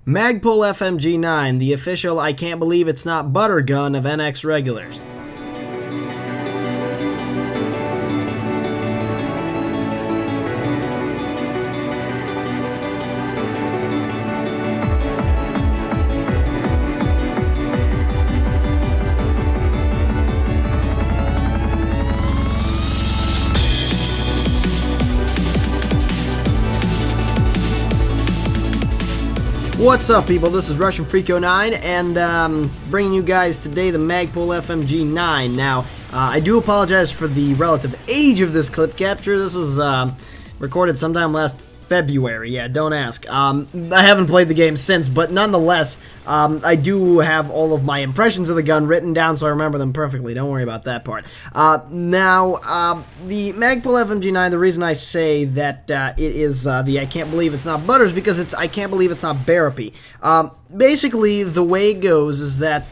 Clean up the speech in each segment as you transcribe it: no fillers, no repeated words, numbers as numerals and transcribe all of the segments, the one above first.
Magpul FMG9, the official I can't believe it's not butter gun of NX regulars. What's up, people? This is Russian Freako9, and bringing you guys today the Magpul FMG9. Now, I do apologize for the relative age of this clip capture. This was recorded sometime last February. Yeah, don't ask. I haven't played the game since, but nonetheless, I do have all of my impressions of the gun written down, so I remember them perfectly. Don't worry about that part. Now, the Magpul FMG9, the reason I say that it is the I can't believe it's not butter is because it's I can't believe it's not Berapi. Basically, the way it goes is that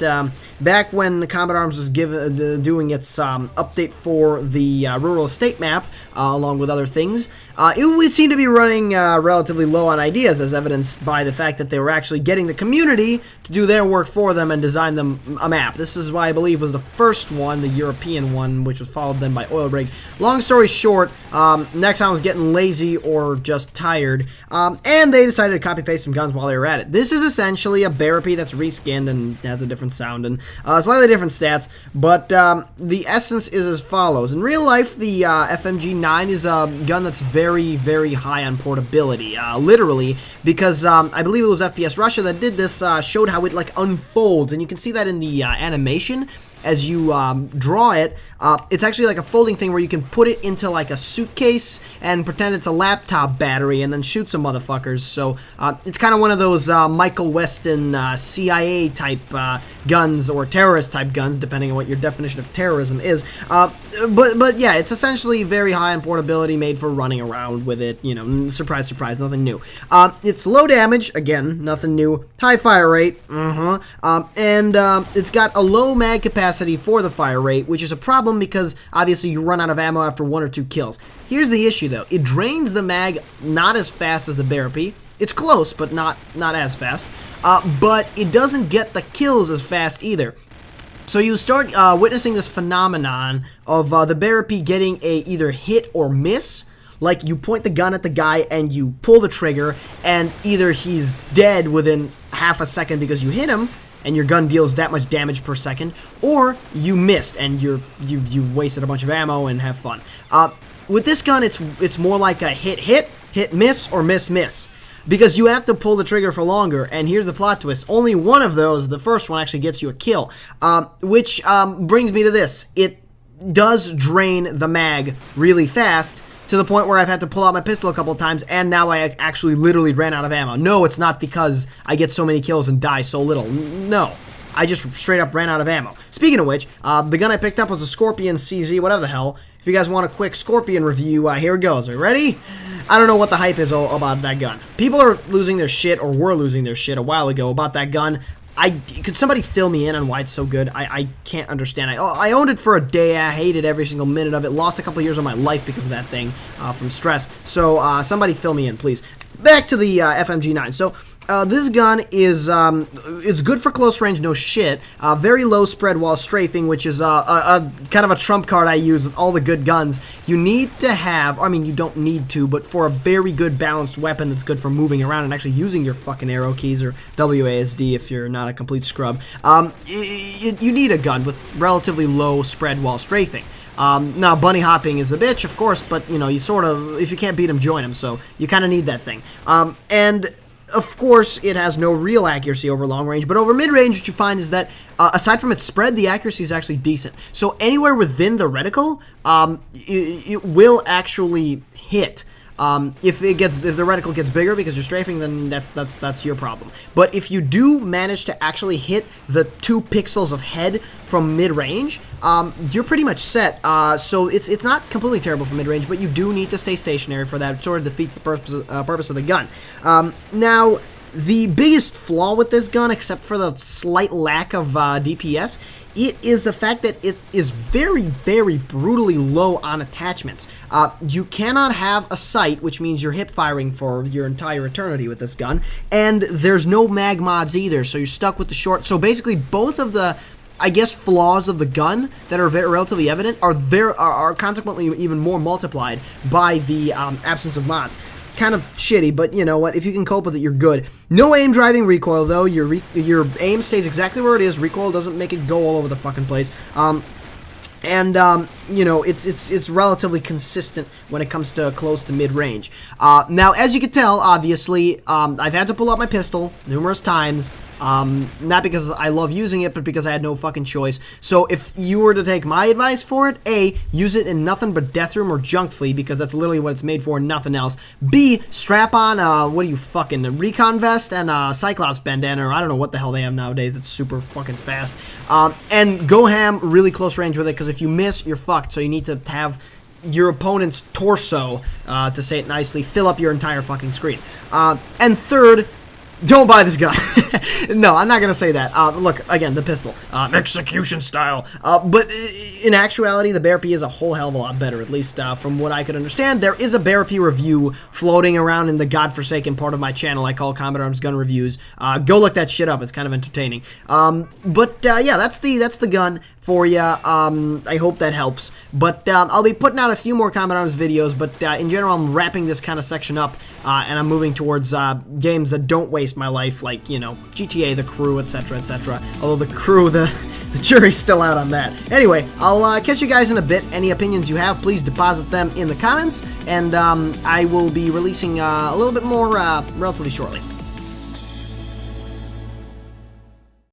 back when Combat Arms was doing its update for the rural estate map, along with other things, it seemed to be running relatively low on ideas, as evidenced by the fact that they were actually getting the community to do their work for them and design them a map. This is why I believe was the first one, the European one, which was followed then by Oil Rig. Long story short, Nexon was getting lazy or just tired, and they decided to copy-paste some guns while they were at it. This is essentially a Berapi that's reskinned and has a different sound and slightly different stats, but the essence is as follows. In real life, the FMG9 is a gun that's very, very high on portability, literally, because I believe it was FPS Russia that did this, showed how it like unfolds, and you can see that in the animation as you draw it. It's actually like a folding thing where you can put it into like a suitcase and pretend it's a laptop battery and then shoot some motherfuckers. So it's kind of one of those Michael Weston CIA type guns or terrorist type guns, depending on what your definition of terrorism is. But yeah, it's essentially very high in portability, made for running around with it. You know, surprise, surprise, nothing new. It's low damage, again, nothing new. High fire rate, and it's got a low mag capacity for the fire rate, which is a problem because obviously you run out of ammo after 1 or 2 kills. Here's the issue though, it drains the mag not as fast as the Berapi. It's close, but not as fast. But it doesn't get the kills as fast either. So you start witnessing this phenomenon of the Berapi getting a either hit or miss. Like, you point the gun at the guy and you pull the trigger, and either he's dead within half a second because you hit him, and your gun deals that much damage per second, or you missed and you wasted a bunch of ammo and have fun. With this gun, it's more like a hit miss, or miss. Because you have to pull the trigger for longer, and here's the plot twist. Only one of those, the first one, actually gets you a kill. Which brings me to this. It does drain the mag really fast, to the point where I've had to pull out my pistol a couple of times, and now I actually literally ran out of ammo. No, it's not because I get so many kills and die so little. No. I just straight up ran out of ammo. Speaking of which, the gun I picked up was a Scorpion CZ, whatever the hell. If you guys want a quick Scorpion review, here it goes. Are you ready? I don't know what the hype is about that gun. People are losing their shit, or were losing their shit a while ago about that gun. Could somebody fill me in on why it's so good? I can't understand. I owned it for a day. I hated every single minute of it. Lost a couple years of my life because of that thing, from stress. So somebody fill me in, please. Back to the FMG9. So this gun is it's good for close range, no shit. Very low spread while strafing, which is a kind of a trump card I use with all the good guns. You need to have, I mean, you don't need to, but for a very good balanced weapon that's good for moving around and actually using your fucking arrow keys, or WASD if you're not a complete scrub, you need a gun with relatively low spread while strafing. Now, bunny hopping is a bitch, of course, but, you know, you sort of, if you can't beat him, join him, so you kind of need that thing. And, of course, it has no real accuracy over long range, but over mid-range, what you find is that, aside from its spread, the accuracy is actually decent. So anywhere within the reticle, it will actually hit. If the reticle gets bigger because you're strafing, then that's your problem. But if you do manage to actually hit the 2 pixels of head from mid-range, you're pretty much set. So it's not completely terrible for mid-range, but you do need to stay stationary for that. It sort of defeats the purpose of the gun. Now, the biggest flaw with this gun, except for the slight lack of DPS, it is the fact that it is very, very brutally low on attachments. You cannot have a sight, which means you're hip firing for your entire eternity with this gun, and there's no mag mods either, so you're stuck with the short. So basically, both of the, I guess, flaws of the gun that are relatively evident are consequently even more multiplied by the absence of mods. Kind of shitty, but you know what? If you can cope with it, you're good. No aim driving recoil though. Your aim stays exactly where it is. Recoil doesn't make it go all over the fucking place. You know, it's relatively consistent when it comes to close to mid-range. Now, as you can tell, obviously, I've had to pull out my pistol numerous times. Not because I love using it, but because I had no fucking choice. So if you were to take my advice for it, A, use it in nothing but Death Room or Junk Flea, because that's literally what it's made for and nothing else. B, strap on, what are you fucking, a Recon Vest and a Cyclops Bandana, or I don't know what the hell they have nowadays, it's super fucking fast. And go ham really close range with it, because if you miss, you're fucked, so you need to have your opponent's torso, to say it nicely, fill up your entire fucking screen. And third, don't buy this gun. No, I'm not going to say that. Look, again, the pistol. Execution style. But in actuality, the Berapi is a whole hell of a lot better, at least from what I could understand. There is a Berapi review floating around in the godforsaken part of my channel I call Combat Arms Gun Reviews. Go look that shit up. It's kind of entertaining. Yeah, that's the gun for you. I hope that helps. But I'll be putting out a few more Combat Arms videos, but in general, I'm wrapping this kind of section up, and I'm moving towards games that don't waste my life, like, you know, GTA, The Crew, etc., etc. Although The Crew, the jury's still out on that. Anyway, I'll catch you guys in a bit. Any opinions you have, please deposit them in the comments, and I will be releasing a little bit more relatively shortly.